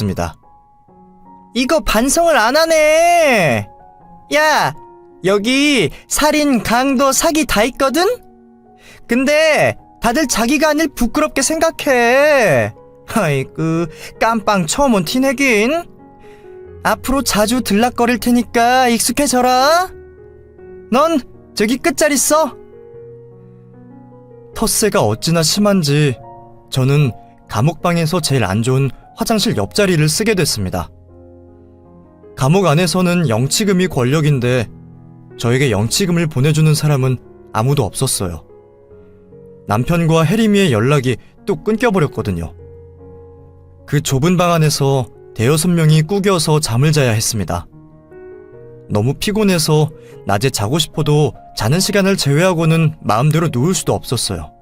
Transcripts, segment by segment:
습니다. 이거 반성을 안 하네. 야, 여기 살인, 강도, 사기 다 있거든? 근데 다들 자기가 한 일 부끄럽게 생각해. 아이고, 깜빵 처음 온 티내긴. 앞으로 자주 들락거릴 테니까 익숙해져라. 넌 저기 끝자리 써. 텃세가 어찌나 심한지 저는 감옥방에서 제일 안 좋은 화장실 옆자리를 쓰게 됐습니다. 감옥 안에서는 영치금이 권력인데 저에게 영치금을 보내주는 사람은 아무도 없었어요. 남편과 혜림이의 연락이 뚝 끊겨버렸거든요. 그 좁은 방 안에서 대여섯 명이 꾸겨서 잠을 자야 했습니다. 너무 피곤해서 낮에 자고 싶어도 자는 시간을 제외하고는 마음대로 누울 수도 없었어요.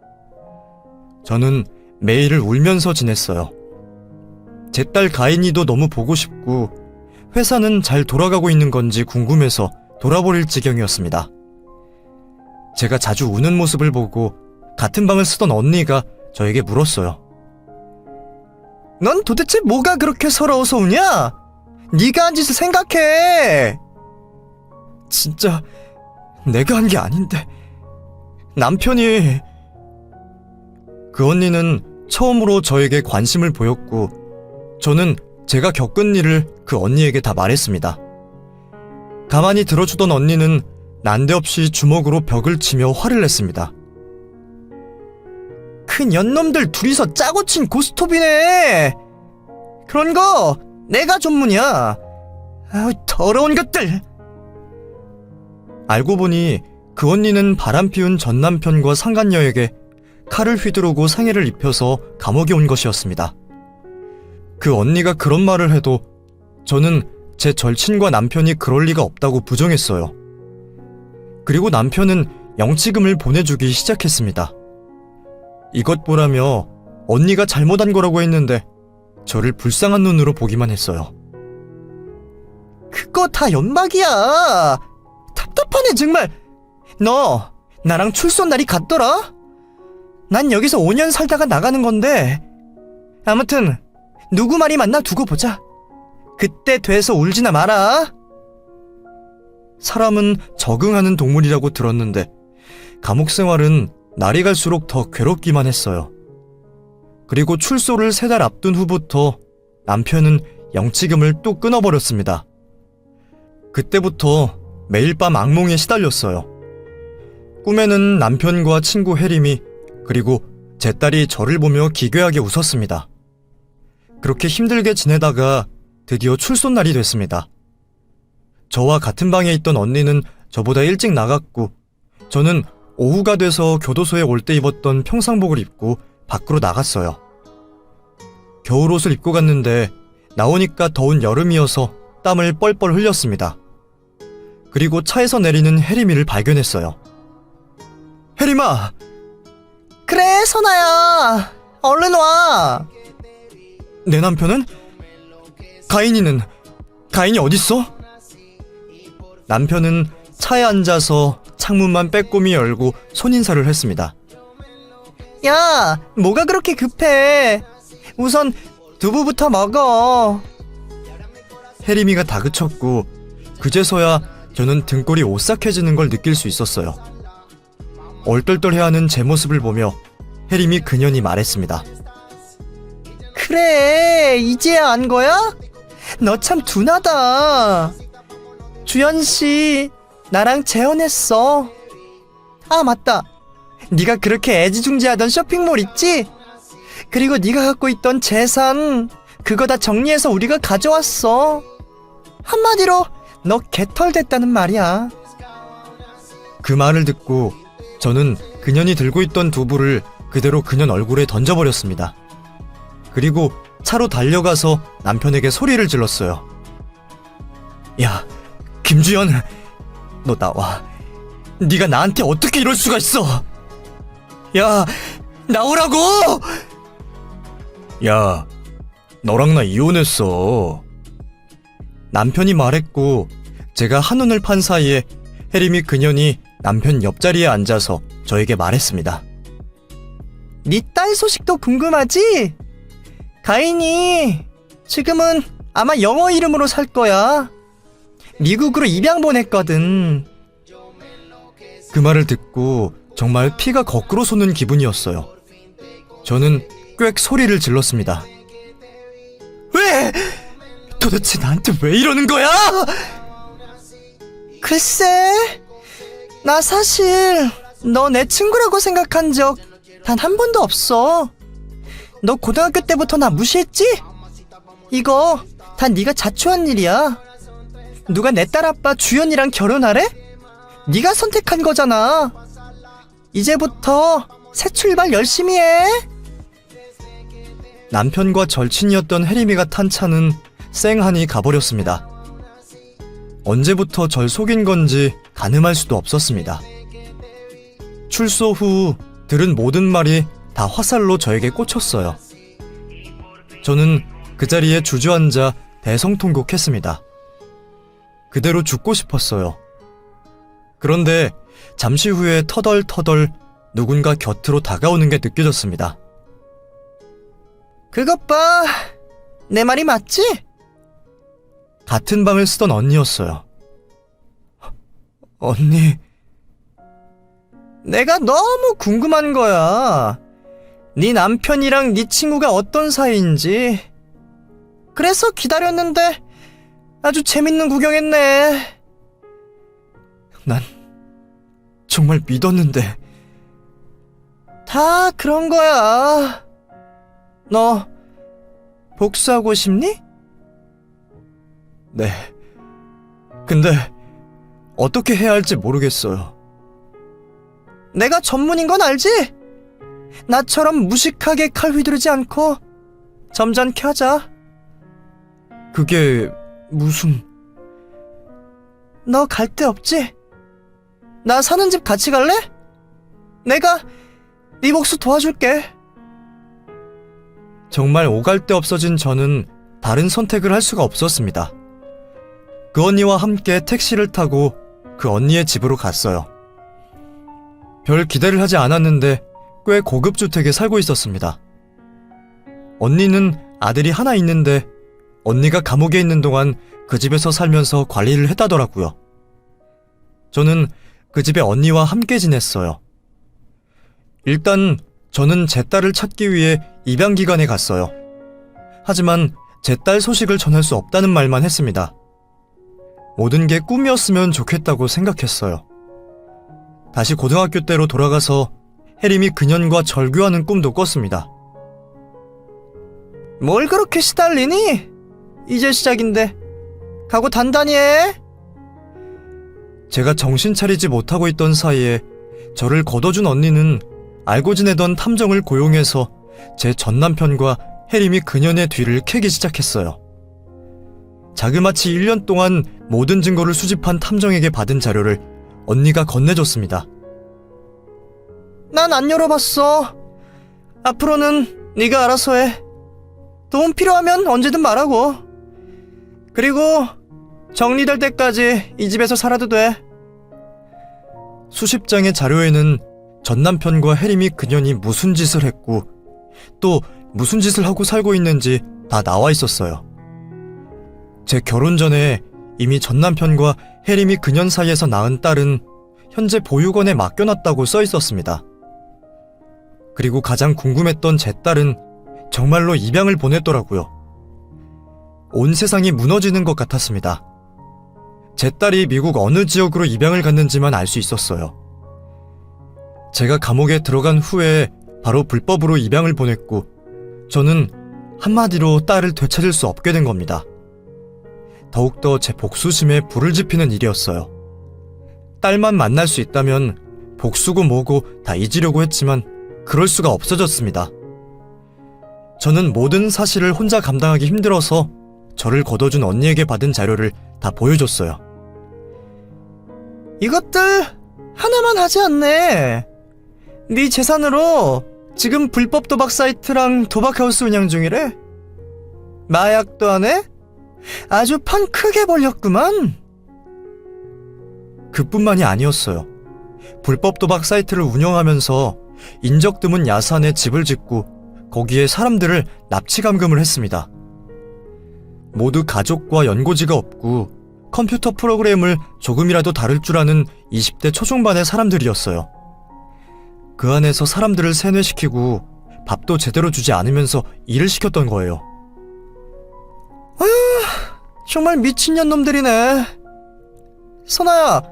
저는 매일을 울면서 지냈어요. 제 딸 가인이도 너무 보고 싶고 회사는 잘 돌아가고 있는 건지 궁금해서 돌아버릴 지경이었습니다. 제가 자주 우는 모습을 보고 같은 방을 쓰던 언니가 저에게 물었어요. 넌 도대체 뭐가 그렇게 서러워서 우냐? 네가 한 짓을 생각해. 진짜 내가 한 게 아닌데. 남편이... 그 언니는 처음으로 저에게 관심을 보였고 저는 제가 겪은 일을 그 언니에게 다 말했습니다. 가만히 들어주던 언니는 난데없이 주먹으로 벽을 치며 화를 냈습니다. 그 년놈들 둘이서 짜고 친 고스톱이네. 그런 거 내가 전문이야. 아우, 더러운 것들. 알고 보니 그 언니는 바람피운 전남편과 상간녀에게 칼을 휘두르고 상해를 입혀서 감옥에 온 것이었습니다. 그 언니가 그런 말을 해도 저는 제 절친과 남편이 그럴 리가 없다고 부정했어요. 그리고 남편은 영치금을 보내주기 시작했습니다. 이것 보라며 언니가 잘못한 거라고 했는데 저를 불쌍한 눈으로 보기만 했어요. 그거 다 연막이야. 답답하네 정말. 너 나랑 출소 날이 같더라? 난 여기서 5년 살다가 나가는 건데 아무튼 누구 말이 맞나 두고 보자. 그때 돼서 울지나 마라. 사람은 적응하는 동물이라고 들었는데 감옥 생활은 날이 갈수록 더 괴롭기만 했어요. 그리고 출소를 3달 앞둔 후부터 남편은 영치금을 또 끊어버렸습니다. 그때부터 매일 밤 악몽에 시달렸어요. 꿈에는 남편과 친구 혜림이 그리고 제 딸이 저를 보며 기괴하게 웃었습니다. 그렇게 힘들게 지내다가 드디어 출소 날이 됐습니다. 저와 같은 방에 있던 언니는 저보다 일찍 나갔고 저는 오후가 돼서 교도소에 올 때 입었던 평상복을 입고 밖으로 나갔어요. 겨울옷을 입고 갔는데 나오니까 더운 여름이어서 땀을 뻘뻘 흘렸습니다. 그리고 차에서 내리는 혜림이를 발견했어요. 혜림아! 그래, 선아야. 얼른 와. 내 남편은? 가인이 어딨어? 남편은 차에 앉아서 창문만 빼꼼히 열고 손인사를 했습니다. 야, 뭐가 그렇게 급해? 우선 두부부터 먹어. 혜림이가 다그쳤고 그제서야 저는 등골이 오싹해지는 걸 느낄 수 있었어요. 얼떨떨해하는 제 모습을 보며 혜림이 그년이 말했습니다. 그래, 이제야 안 거야? 너 참 둔하다. 주연씨, 나랑 재혼했어. 아, 맞다. 네가 그렇게 애지중지하던 쇼핑몰 있지? 그리고 네가 갖고 있던 재산 그거 다 정리해서 우리가 가져왔어. 한마디로 너 개털 됐다는 말이야. 그 말을 듣고 저는 그년이 들고 있던 두부를 그대로 그년 얼굴에 던져버렸습니다. 그리고 차로 달려가서 남편에게 소리를 질렀어요. 야, 김주연, 너 나와. 네가 나한테 어떻게 이럴 수가 있어? 야, 나오라고! 야, 너랑 나 이혼했어. 남편이 말했고 제가 한눈을 판 사이에 혜림이 그년이 남편 옆자리에 앉아서 저에게 말했습니다. 네 딸 소식도 궁금하지? 가인이 지금은 아마 영어 이름으로 살 거야. 미국으로 입양 보냈거든. 그 말을 듣고 정말 피가 거꾸로 솟는 기분이었어요. 저는 꽥 소리를 질렀습니다. 왜? 도대체 나한테 왜 이러는 거야? 글쎄, 나 사실 너 내 친구라고 생각한 적 단 한 번도 없어. 너 고등학교 때부터 나 무시했지? 이거 다 네가 자초한 일이야. 누가 내 딸아빠 주연이랑 결혼하래? 네가 선택한 거잖아. 이제부터 새 출발 열심히 해. 남편과 절친이었던 혜림이가 탄 차는 쌩하니 가버렸습니다. 언제부터 절 속인 건지 가늠할 수도 없었습니다. 출소 후 들은 모든 말이 다 화살로 저에게 꽂혔어요. 저는 그 자리에 주저앉아 대성통곡했습니다. 그대로 죽고 싶었어요. 그런데 잠시 후에 터덜터덜 누군가 곁으로 다가오는 게 느껴졌습니다. 그것 봐, 내 말이 맞지? 같은 방을 쓰던 언니였어요. 언니... 내가 너무 궁금한 거야. 네 남편이랑 네 친구가 어떤 사이인지. 그래서 기다렸는데 아주 재밌는 구경했네. 난 정말 믿었는데. 다 그런 거야. 너 복수하고 싶니? 네. 근데 어떻게 해야 할지 모르겠어요. 내가 전문인 건 알지? 나처럼 무식하게 칼 휘두르지 않고 점잖게 하자. 그게 무슨... 너 갈 데 없지? 나 사는 집 같이 갈래? 내가 네 복수 도와줄게. 정말 오갈 데 없어진 저는 다른 선택을 할 수가 없었습니다. 그 언니와 함께 택시를 타고 그 언니의 집으로 갔어요. 별 기대를 하지 않았는데 꽤 고급 주택에 살고 있었습니다. 언니는 아들이 하나 있는데 언니가 감옥에 있는 동안 그 집에서 살면서 관리를 했다더라고요. 저는 그 집에 언니와 함께 지냈어요. 일단 저는 제 딸을 찾기 위해 입양기관에 갔어요. 하지만 제 딸 소식을 전할 수 없다는 말만 했습니다. 모든 게 꿈이었으면 좋겠다고 생각했어요. 다시 고등학교 때로 돌아가서 혜림이 그년과 절교하는 꿈도 꿨습니다. 뭘 그렇게 시달리니? 이제 시작인데 각오 단단히 해. 제가 정신 차리지 못하고 있던 사이에 저를 걷어준 언니는 알고 지내던 탐정을 고용해서 제 전남편과 혜림이 그년의 뒤를 캐기 시작했어요. 자그마치 1년 동안 모든 증거를 수집한 탐정에게 받은 자료를 언니가 건네줬습니다. 난 안 열어봤어. 앞으로는 네가 알아서 해. 도움 필요하면 언제든 말하고. 그리고 정리될 때까지 이 집에서 살아도 돼. 수십 장의 자료에는 전남편과 혜림이 그년이 무슨 짓을 했고 또 무슨 짓을 하고 살고 있는지 다 나와 있었어요. 제 결혼 전에 이미 전남편과 혜림이 그년 사이에서 낳은 딸은 현재 보육원에 맡겨놨다고 써 있었습니다. 그리고 가장 궁금했던 제 딸은 정말로 입양을 보냈더라고요. 온 세상이 무너지는 것 같았습니다. 제 딸이 미국 어느 지역으로 입양을 갔는지만 알 수 있었어요. 제가 감옥에 들어간 후에 바로 불법으로 입양을 보냈고 저는 한마디로 딸을 되찾을 수 없게 된 겁니다. 더욱더 제 복수심에 불을 지피는 일이었어요. 딸만 만날 수 있다면 복수고 뭐고 다 잊으려고 했지만 그럴 수가 없어졌습니다. 저는 모든 사실을 혼자 감당하기 힘들어서 저를 걷어준 언니에게 받은 자료를 다 보여줬어요. 이것들 하나만 하지 않네. 네 재산으로 지금 불법 도박 사이트랑 도박하우스 운영 중이래. 마약도 하네? 아주 판 크게 벌렸구만. 그뿐만이 아니었어요. 불법 도박 사이트를 운영하면서 인적 드문 야산에 집을 짓고 거기에 사람들을 납치 감금을 했습니다. 모두 가족과 연고지가 없고 컴퓨터 프로그램을 조금이라도 다룰 줄 아는 20대 초중반의 사람들이었어요. 그 안에서 사람들을 세뇌시키고 밥도 제대로 주지 않으면서 일을 시켰던 거예요. 아휴, 정말 미친년 놈들이네. 선아야,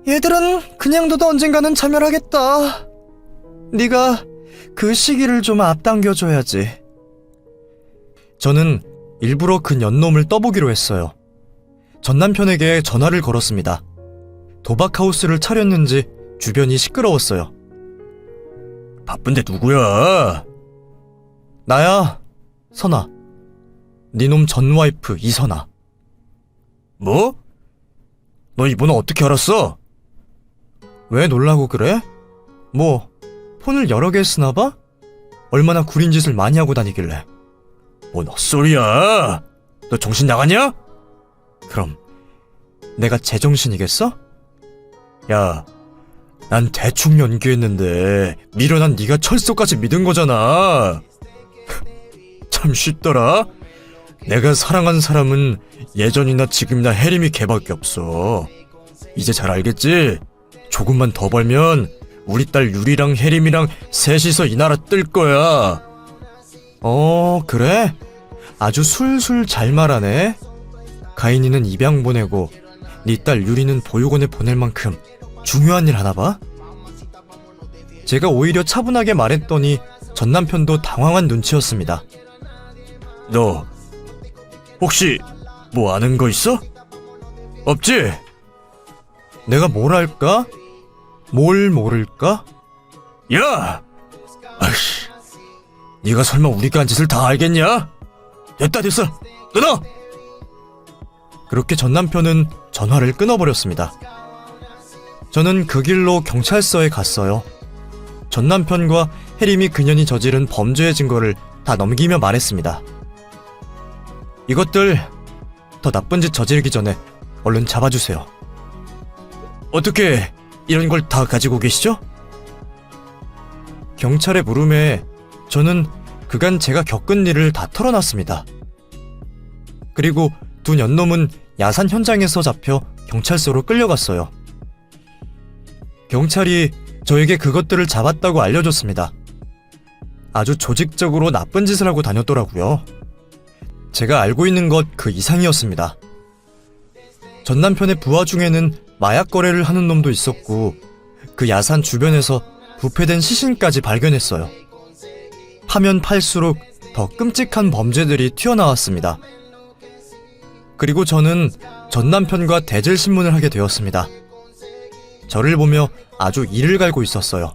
얘들은 그냥 둬도 언젠가는 자멸하겠다. 네가 그 시기를 좀 앞당겨줘야지. 저는 일부러 그 년놈을 떠보기로 했어요. 전 남편에게 전화를 걸었습니다. 도박하우스를 차렸는지 주변이 시끄러웠어요. 바쁜데 누구야? 나야, 선아. 니놈 전 와이프 이선아. 뭐? 너 이 번호 어떻게 알았어? 왜 놀라고 그래? 뭐 폰을 여러 개 쓰나 봐? 얼마나 구린 짓을 많이 하고 다니길래. 뭔 헛소리야? 너 정신 나갔냐? 그럼 내가 제정신이겠어? 야, 난 대충 연기했는데 미련한 네가 철석까지 믿은 거잖아. 참 쉽더라. 내가 사랑한 사람은 예전이나 지금이나 혜림이 걔밖에 없어. 이제 잘 알겠지? 조금만 더 벌면 우리 딸 유리랑 혜림이랑 셋이서 이 나라 뜰 거야. 그래? 아주 술술 잘 말하네. 가인이는 입양 보내고 네 딸 유리는 보육원에 보낼 만큼 중요한 일 하나 봐? 제가 오히려 차분하게 말했더니 전 남편도 당황한 눈치였습니다. 너 혹시 뭐 아는 거 있어? 없지? 내가 뭘 알까? 뭘 모를까? 야! 아이씨, 네가 설마 우리가 한 짓을 다 알겠냐? 됐어, 끊어! 그렇게 전 남편은 전화를 끊어버렸습니다. 저는 그 길로 경찰서에 갔어요. 전 남편과 혜림이 그년이 저지른 범죄의 증거를 다 넘기며 말했습니다. 이것들 더 나쁜 짓 저지르기 전에 얼른 잡아주세요. 어떻게 이런 걸 다 가지고 계시죠? 경찰의 물음에 저는 그간 제가 겪은 일을 다 털어놨습니다. 그리고 두 년놈은 야산 현장에서 잡혀 경찰서로 끌려갔어요. 경찰이 저에게 그것들을 잡았다고 알려줬습니다. 아주 조직적으로 나쁜 짓을 하고 다녔더라고요. 제가 알고 있는 것 그 이상이었습니다. 전 남편의 부하 중에는 마약 거래를 하는 놈도 있었고 그 야산 주변에서 부패된 시신까지 발견했어요. 파면 팔수록 더 끔찍한 범죄들이 튀어나왔습니다. 그리고 저는 전 남편과 대질신문을 하게 되었습니다. 저를 보며 아주 이를 갈고 있었어요.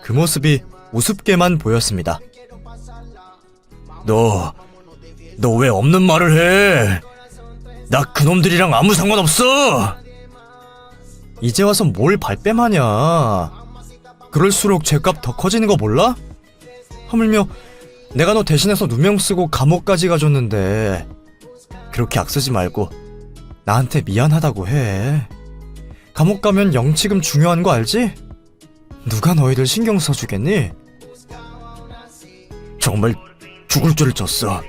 그 모습이 우습게만 보였습니다. 너 왜 없는 말을 해? 나 그놈들이랑 아무 상관없어! 이제 와서 뭘 발뺌하냐. 그럴수록 죄값 더 커지는 거 몰라? 하물며 내가 너 대신해서 누명 쓰고 감옥까지 가줬는데 그렇게 악쓰지 말고 나한테 미안하다고 해. 감옥 가면 영치금 중요한 거 알지? 누가 너희들 신경 써주겠니? 정말 죽을 죄를 졌어.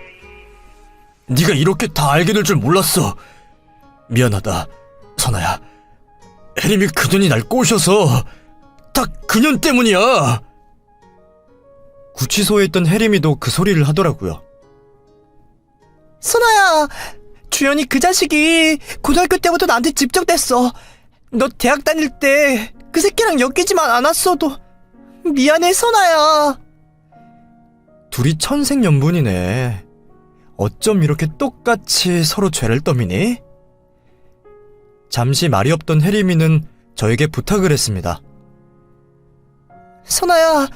네가 이렇게 다 알게 될 줄 몰랐어. 미안하다, 선아야. 혜림이 그년이 날 꼬셔서 다 그년 때문이야. 구치소에 있던 혜림이도 그 소리를 하더라고요. 선아야, 주연이 그 자식이 고등학교 때부터 나한테 집적됐어. 너 대학 다닐 때 그 새끼랑 엮이지만 않았어도 미안해, 선아야. 둘이 천생연분이네. 어쩜 이렇게 똑같이 서로 죄를 떠미니? 잠시 말이 없던 혜림이는 저에게 부탁을 했습니다. 선아야,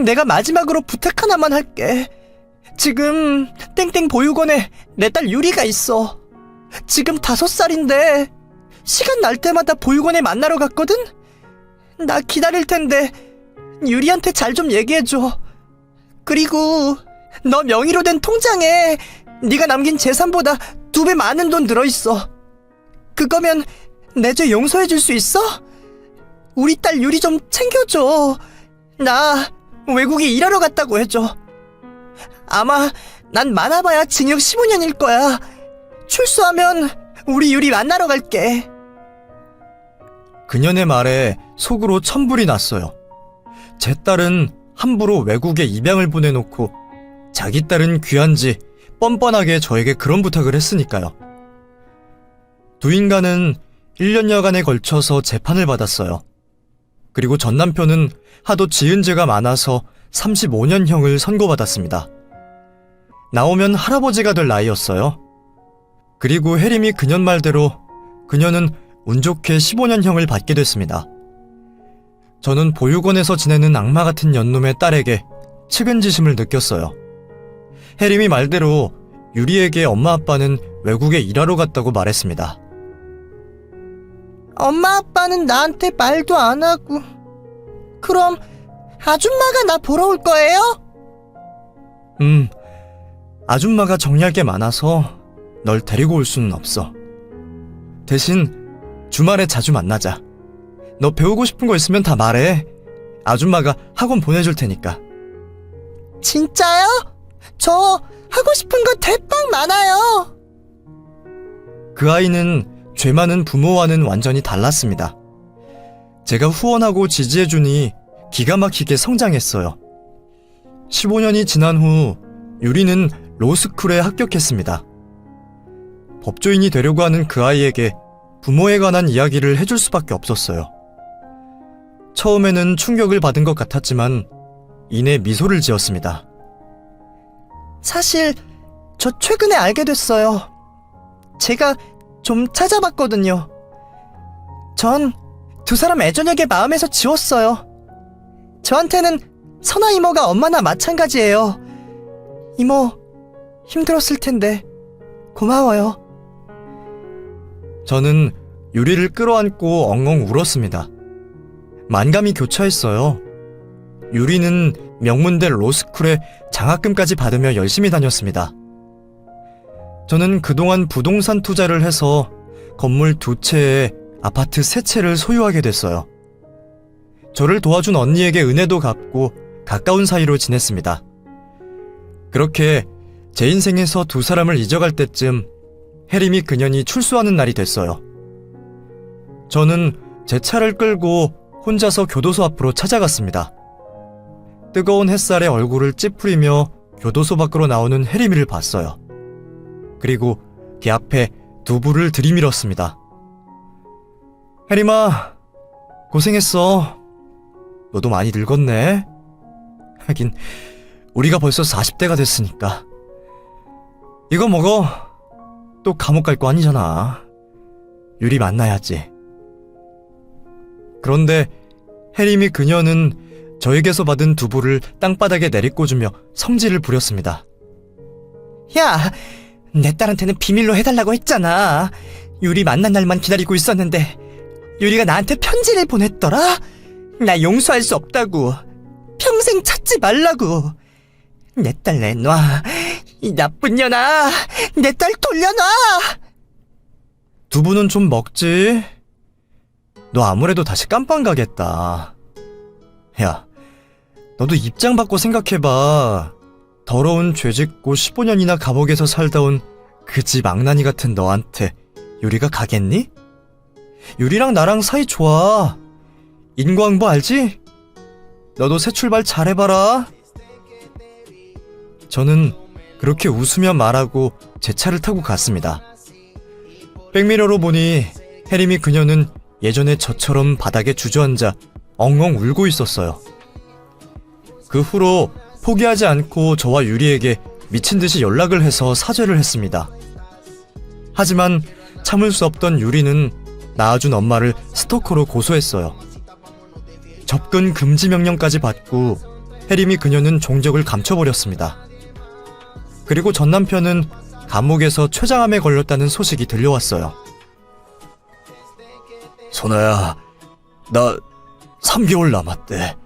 내가 마지막으로 부탁 하나만 할게. 지금 땡땡 보육원에 내 딸 유리가 있어. 지금 5살인데 시간 날 때마다 보육원에 만나러 갔거든? 나 기다릴 텐데 유리한테 잘 좀 얘기해줘. 그리고 너 명의로 된 통장에 네가 남긴 재산보다 2배 많은 돈 들어있어. 그거면 내 죄 용서해줄 수 있어? 우리 딸 유리 좀 챙겨줘. 나 외국에 일하러 갔다고 해줘. 아마 난 많아봐야 징역 15년일 거야. 출소하면 우리 유리 만나러 갈게. 그년의 말에 속으로 천불이 났어요. 제 딸은 함부로 외국에 입양을 보내놓고 자기 딸은 귀한지 뻔뻔하게 저에게 그런 부탁을 했으니까요. 두 인간은 1년여간에 걸쳐서 재판을 받았어요. 그리고 전 남편은 하도 지은 죄가 많아서 35년형을 선고받았습니다. 나오면 할아버지가 될 나이였어요. 그리고 혜림이 그년 말대로 그녀는 운 좋게 15년형을 받게 됐습니다. 저는 보육원에서 지내는 악마 같은 연놈의 딸에게 측은지심을 느꼈어요. 혜림이 말대로 유리에게 엄마 아빠는 외국에 일하러 갔다고 말했습니다. 엄마 아빠는 나한테 말도 안 하고. 그럼 아줌마가 나 보러 올 거예요? 아줌마가 정리할 게 많아서 널 데리고 올 수는 없어. 대신 주말에 자주 만나자. 너 배우고 싶은 거 있으면 다 말해. 아줌마가 학원 보내줄 테니까. 진짜요? 저 하고 싶은 거 대빵 많아요. 그 아이는 죄 많은 부모와는 완전히 달랐습니다. 제가 후원하고 지지해주니 기가 막히게 성장했어요. 15년이 지난 후 유리는 로스쿨에 합격했습니다. 법조인이 되려고 하는 그 아이에게 부모에 관한 이야기를 해줄 수밖에 없었어요. 처음에는 충격을 받은 것 같았지만 이내 미소를 지었습니다. 사실 저 최근에 알게 됐어요. 제가 좀 찾아봤거든요. 전 두 사람 애저녁에 마음에서 지웠어요. 저한테는 선아 이모가 엄마나 마찬가지예요. 이모, 힘들었을 텐데 고마워요. 저는 유리를 끌어안고 엉엉 울었습니다. 만감이 교차했어요. 유리는 명문대 로스쿨에 장학금까지 받으며 열심히 다녔습니다. 저는 그동안 부동산 투자를 해서 건물 2채에 아파트 3채를 소유하게 됐어요. 저를 도와준 언니에게 은혜도 갚고 가까운 사이로 지냈습니다. 그렇게 제 인생에서 두 사람을 잊어갈 때쯤 혜림이 그년이 출소하는 날이 됐어요. 저는 제 차를 끌고 혼자서 교도소 앞으로 찾아갔습니다. 뜨거운 햇살에 얼굴을 찌푸리며 교도소 밖으로 나오는 혜림이를 봤어요. 그리고 걔 앞에 두부를 들이밀었습니다. 혜림아, 고생했어. 너도 많이 늙었네. 하긴 우리가 벌써 40대가 됐으니까. 이거 먹어. 또 감옥 갈 거 아니잖아. 유리 만나야지. 그런데 혜림이 그녀는 저에게서 받은 두부를 땅바닥에 내리꽂으며 성질을 부렸습니다. 야, 내 딸한테는 비밀로 해달라고 했잖아. 유리 만난 날만 기다리고 있었는데 유리가 나한테 편지를 보냈더라. 나 용서할 수 없다고. 평생 찾지 말라고. 내 딸 내놔. 이 나쁜 년아. 내 딸 돌려놔. 두부는 좀 먹지? 너 아무래도 다시 깜빵 가겠다. 야, 너도 입장 바꿔 생각해봐. 더러운 죄 짓고 15년이나 감옥에서 살다 온 그 집 악난이 같은 너한테 유리가 가겠니? 유리랑 나랑 사이 좋아. 인과응보 알지? 너도 새 출발 잘해봐라. 저는 그렇게 웃으며 말하고 제 차를 타고 갔습니다. 백미러로 보니 혜림이 그녀는 예전에 저처럼 바닥에 주저앉아 엉엉 울고 있었어요. 그 후로 포기하지 않고 저와 유리에게 미친듯이 연락을 해서 사죄를 했습니다. 하지만 참을 수 없던 유리는 낳아준 엄마를 스토커로 고소했어요. 접근 금지 명령까지 받고 혜림이 그녀는 종적을 감춰버렸습니다. 그리고 전 남편은 감옥에서 췌장암에 걸렸다는 소식이 들려왔어요. 선아야, 나 3개월 남았대.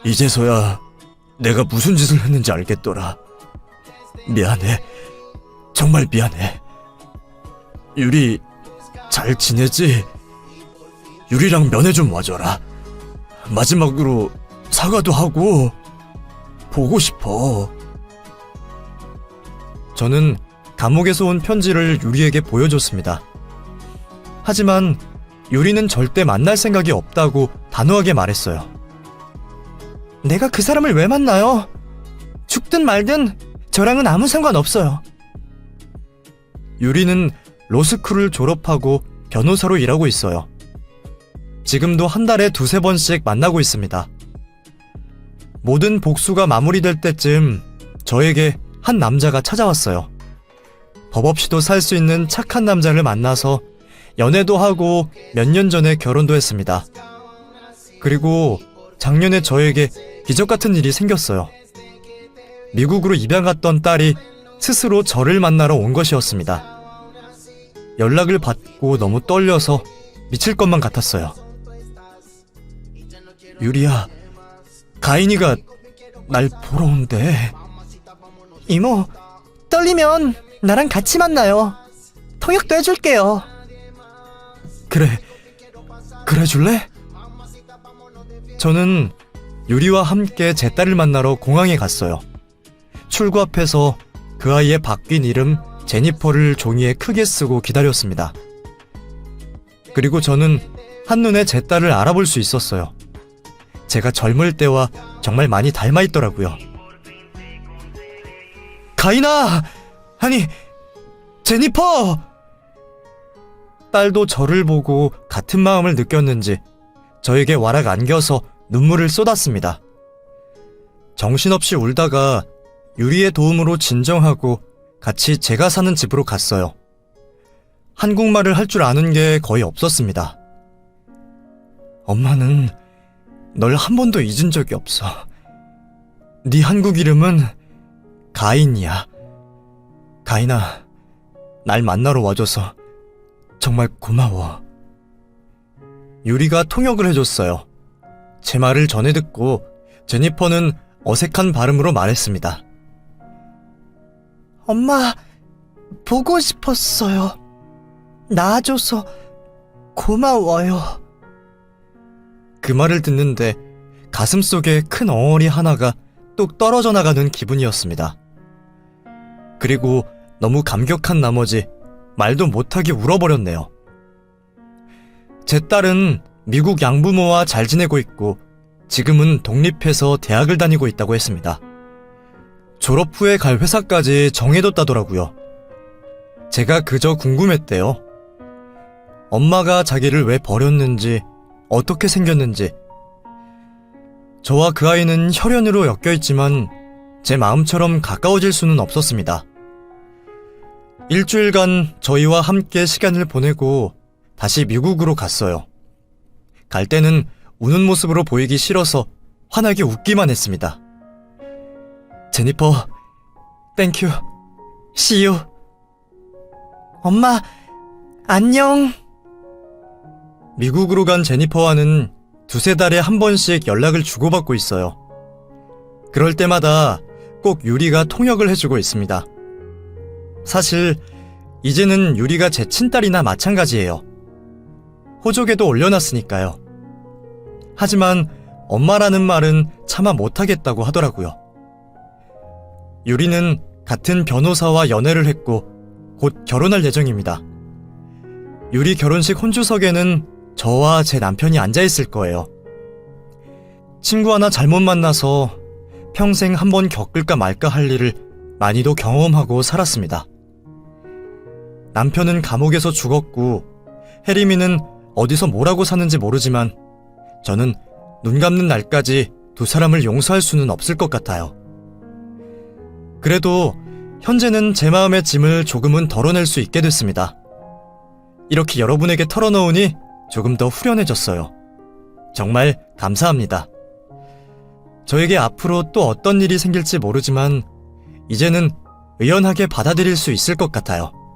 이제서야 내가 무슨 짓을 했는지 알겠더라. 미안해. 정말 미안해. 유리 잘 지내지? 유리랑 면회 좀 와줘라. 마지막으로 사과도 하고 보고 싶어. 저는 감옥에서 온 편지를 유리에게 보여줬습니다. 하지만 유리는 절대 만날 생각이 없다고 단호하게 말했어요. 내가 그 사람을 왜 만나요? 죽든 말든 저랑은 아무 상관없어요. 유리는 로스쿨을 졸업하고 변호사로 일하고 있어요. 지금도 한 달에 2-3번씩 만나고 있습니다. 모든 복수가 마무리될 때쯤 저에게 한 남자가 찾아왔어요. 법 없이도 살 수 있는 착한 남자를 만나서 연애도 하고 몇 년 전에 결혼도 했습니다. 그리고 작년에 저에게 기적 같은 일이 생겼어요. 미국으로 입양 갔던 딸이 스스로 저를 만나러 온 것이었습니다. 연락을 받고 너무 떨려서 미칠 것만 같았어요. 유리야, 가인이가 날 보러 온대. 이모, 떨리면 나랑 같이 만나요. 통역도 해줄게요. 그래 줄래? 저는 유리와 함께 제 딸을 만나러 공항에 갔어요. 출구 앞에서 그 아이의 바뀐 이름 제니퍼를 종이에 크게 쓰고 기다렸습니다. 그리고 저는 한눈에 제 딸을 알아볼 수 있었어요. 제가 젊을 때와 정말 많이 닮아 있더라고요. 가인아! 아니, 제니퍼! 딸도 저를 보고 같은 마음을 느꼈는지 저에게 와락 안겨서 눈물을 쏟았습니다. 정신없이 울다가 유리의 도움으로 진정하고 같이 제가 사는 집으로 갔어요. 한국말을 할 줄 아는 게 거의 없었습니다. 엄마는 널 한 번도 잊은 적이 없어. 네 한국 이름은 가인이야. 가인아, 날 만나러 와줘서 정말 고마워. 유리가 통역을 해줬어요. 제 말을 전해 듣고 제니퍼는 어색한 발음으로 말했습니다. 엄마, 보고 싶었어요. 낳아줘서 고마워요. 그 말을 듣는데 가슴속에 큰 엉어리 하나가 뚝 떨어져 나가는 기분이었습니다. 그리고 너무 감격한 나머지 말도 못하게 울어버렸네요. 제 딸은 미국 양부모와 잘 지내고 있고 지금은 독립해서 대학을 다니고 있다고 했습니다. 졸업 후에 갈 회사까지 정해뒀다더라고요. 제가 그저 궁금했대요. 엄마가 자기를 왜 버렸는지, 어떻게 생겼는지. 저와 그 아이는 혈연으로 엮여있지만 제 마음처럼 가까워질 수는 없었습니다. 일주일간 저희와 함께 시간을 보내고 다시 미국으로 갔어요. 갈 때는 우는 모습으로 보이기 싫어서 환하게 웃기만 했습니다. 제니퍼, 땡큐, see you. 엄마, 안녕. 미국으로 간 제니퍼와는 2-3달에 한 번씩 연락을 주고받고 있어요. 그럴 때마다 꼭 유리가 통역을 해주고 있습니다. 사실 이제는 유리가 제 친딸이나 마찬가지예요. 호적에도 올려놨으니까요. 하지만 엄마라는 말은 차마 못하겠다고 하더라고요. 유리는 같은 변호사와 연애를 했고 곧 결혼할 예정입니다. 유리 결혼식 혼주석에는 저와 제 남편이 앉아있을 거예요. 친구 하나 잘못 만나서 평생 한번 겪을까 말까 할 일을 많이도 경험하고 살았습니다. 남편은 감옥에서 죽었고 혜림이는 어디서 뭐라고 사는지 모르지만 저는 눈 감는 날까지 두 사람을 용서할 수는 없을 것 같아요. 그래도 현재는 제 마음의 짐을 조금은 덜어낼 수 있게 됐습니다. 이렇게 여러분에게 털어놓으니 조금 더 후련해졌어요. 정말 감사합니다. 저에게 앞으로 또 어떤 일이 생길지 모르지만 이제는 의연하게 받아들일 수 있을 것 같아요.